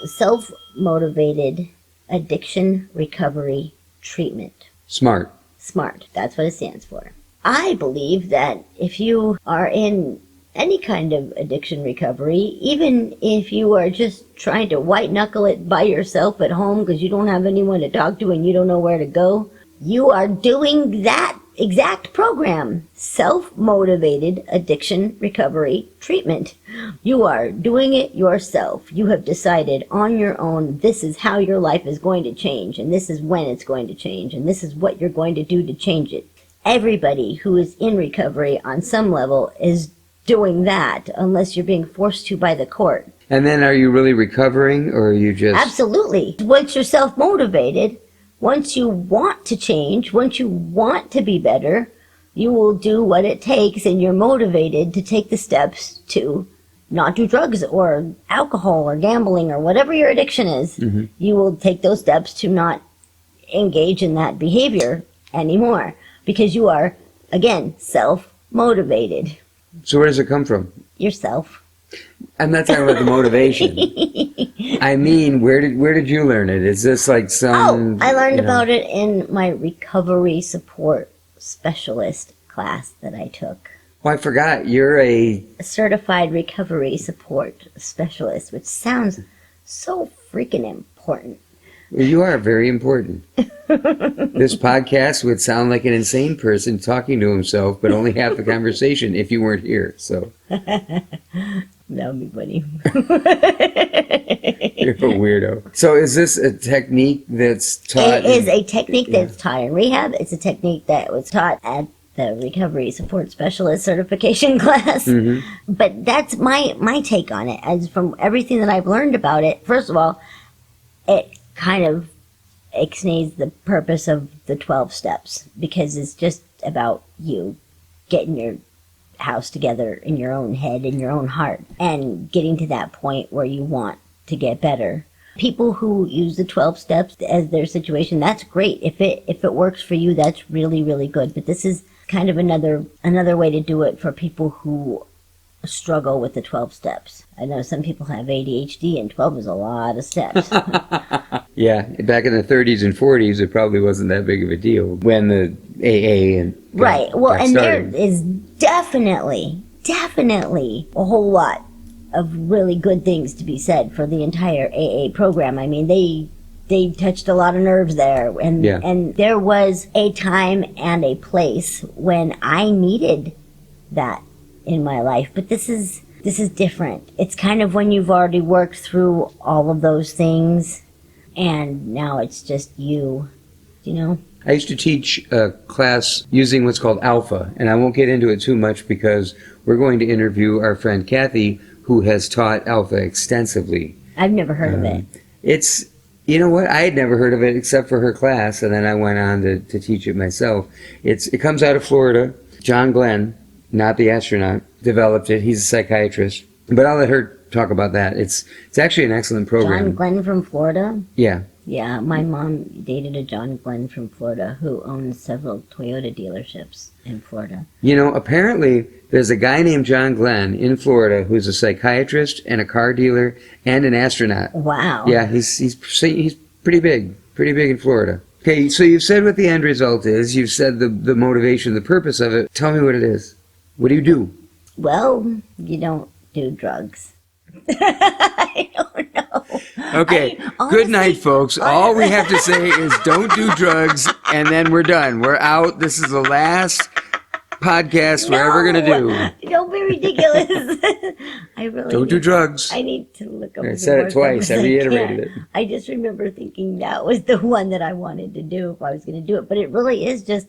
Self-motivated addiction recovery treatment. S.M.A.R.T. S.M.A.R.T. That's what it stands for. I believe that if you are in any kind of addiction recovery, even if you are just trying to white knuckle it by yourself at home because you don't have anyone to talk to and you don't know where to go, you are doing that exact program. Self-motivated addiction recovery treatment. You are doing it yourself. You have decided on your own, this is how your life is going to change, and this is when it's going to change, and this is what you're going to do to change it. Everybody who is in recovery on some level is doing that, unless you're being forced to by the court. And then are you really recovering, or are you just... Absolutely. Once you're self-motivated, once you want to change, once you want to be better, you will do what it takes, and you're motivated to take the steps to not do drugs or alcohol or gambling or whatever your addiction is. Mm-hmm. You will take those steps to not engage in that behavior anymore, because you are, again, self-motivated. So where does it come from? Yourself. I'm not talking about the motivation. I mean, where did you learn it? Is this like some... Oh, I learned about it in my recovery support specialist class that I took. Oh, I forgot. You're a certified recovery support specialist, which sounds so freaking important. You are very important. This podcast would sound like an insane person talking to himself, but only half the conversation if you weren't here. So that would be funny. You're a weirdo. So is this a technique that's taught? It is a technique that's taught in rehab. It's a technique that was taught at the recovery support specialist certification class. Mm-hmm. But that's my take on it. As from everything that I've learned about it, first of all, it kind of ixnays the purpose of the 12 steps, because it's just about you getting your house together in your own head, in your own heart, and getting to that point where you want to get better. People who use the 12 steps as their situation, that's great. If it works for you, that's really, really good. But this is kind of another way to do it for people who struggle with the 12 steps. I know some people have ADHD, and 12 is a lot of steps. Yeah, back in the 30s and 40s, it probably wasn't that big of a deal when the AA and right. Well, and started. There is definitely a whole lot of really good things to be said for the entire AA program. I mean, they touched a lot of nerves there, and there was a time and a place when I needed that in my life, but this is different. It's kind of when you've already worked through all of those things, and now it's just you know? I used to teach a class using what's called Alpha, and I won't get into it too much because we're going to interview our friend Kathy, who has taught Alpha extensively. I've never heard of it. It's, you know what, I had never heard of it except for her class, and then I went on to teach it myself. It comes out of Florida. John Glenn, not the astronaut, developed it. He's a psychiatrist. But I'll let her talk about that. It's actually an excellent program. John Glenn from Florida? Yeah. Yeah, my mom dated a John Glenn from Florida who owns several Toyota dealerships in Florida. You know, apparently there's a guy named John Glenn in Florida who's a psychiatrist and a car dealer and an astronaut. Wow. Yeah, he's pretty big in Florida. Okay, so you've said what the end result is. You've said the motivation, the purpose of it. Tell me what it is. What do you do? Well, you don't do drugs. I don't know. Okay, honestly, good night, folks. All we have to say is don't do drugs, and then we're done. We're out. This is the last podcast we're ever going to do. Don't be ridiculous. I really don't do drugs. I need to look over. I said it twice. I reiterated it. I just remember thinking that was the one that I wanted to do if I was going to do it. But it really is just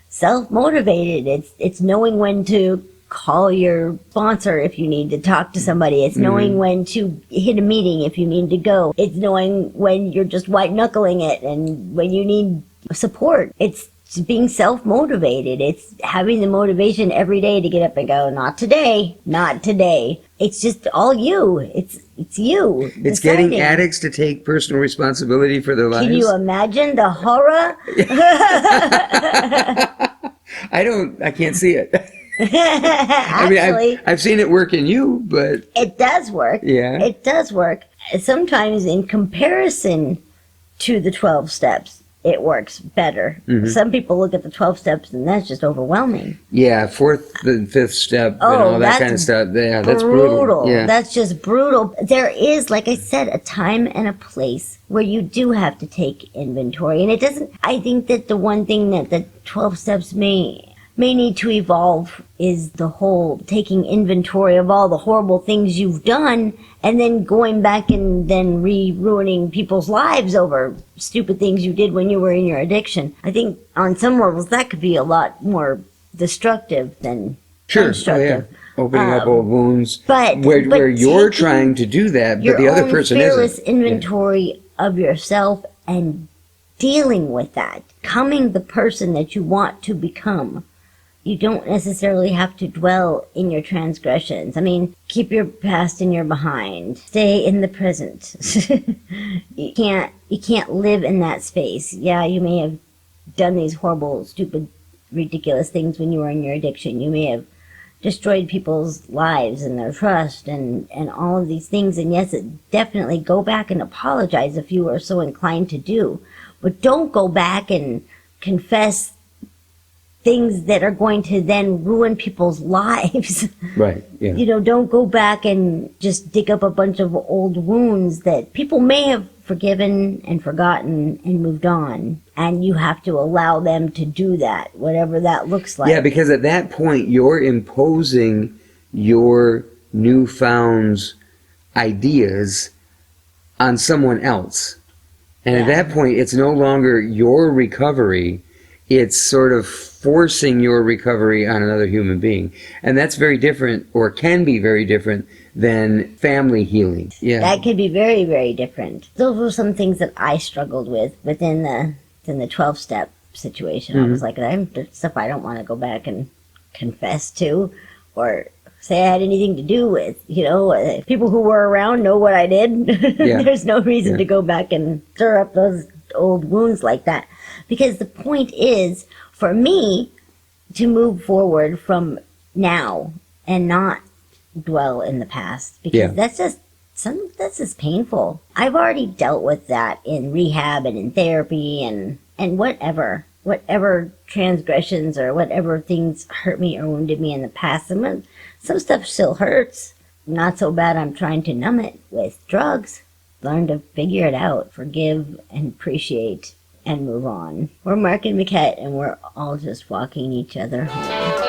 self-motivated. It's knowing when to call your sponsor if you need to talk to somebody. It's knowing when to hit a meeting if you need to go. It's knowing when you're just white knuckling it and when you need support. It's being self-motivated. It's having the motivation every day to get up and go, not today, not today. It's just all you. It's you. It's deciding. Getting addicts to take personal responsibility for their lives. Can you imagine the horror? I can't see it. Actually, I mean, I've seen it work in you, but... It does work. Yeah. It does work. sometimes in comparison to the 12 steps, it works better. Some people look at the 12 steps and that's just overwhelming. Yeah, fourth and fifth step and all that kind of stuff. Yeah, that's brutal. Yeah. That's just brutal. There is, like I said, a time and a place where you do have to take inventory. And it doesn't, I think that the one thing that the 12 steps may need to evolve is the whole taking inventory of all the horrible things you've done and then going back and then ruining people's lives over stupid things you did when you were in your addiction. I think on some levels that could be a lot more destructive than constructive. Opening up old wounds. But where you're trying to do that, but the other person isn't. Your fearless inventory of yourself and dealing with that, becoming the person that you want to become. You don't necessarily have to dwell in your transgressions. I mean, keep your past in your behind. Stay in the present. You can't live in that space. Yeah, you may have done these horrible, stupid, ridiculous things when you were in your addiction. You may have destroyed people's lives and their trust and all of these things. And yes, definitely go back and apologize if you are so inclined to do. But don't go back and confess things that are going to then ruin people's lives. Right, yeah. Don't go back and just dig up a bunch of old wounds that people may have forgiven and forgotten and moved on. And you have to allow them to do that, whatever that looks like. Yeah, because at that point, you're imposing your newfound ideas on someone else. And at that point, it's no longer your recovery. It's sort of forcing your recovery on another human being. And that's very different, or can be very different, than family healing. Yeah. That could be very, very different. Those were some things that I struggled with within the 12-step situation. I was like, there's stuff I don't want to go back and confess to or say I had anything to do with. People who were around know what I did. Yeah. There's no reason to go back and stir up those old wounds like that. Because the point is, for me, to move forward from now and not dwell in the past. Because that's just painful. I've already dealt with that in rehab and in therapy and whatever transgressions or whatever things hurt me or wounded me in the past. Some stuff still hurts. Not so bad I'm trying to numb it with drugs. Learn to figure it out, forgive and appreciate, and move on. We're Mark and Micquette, and we're all just walking each other home.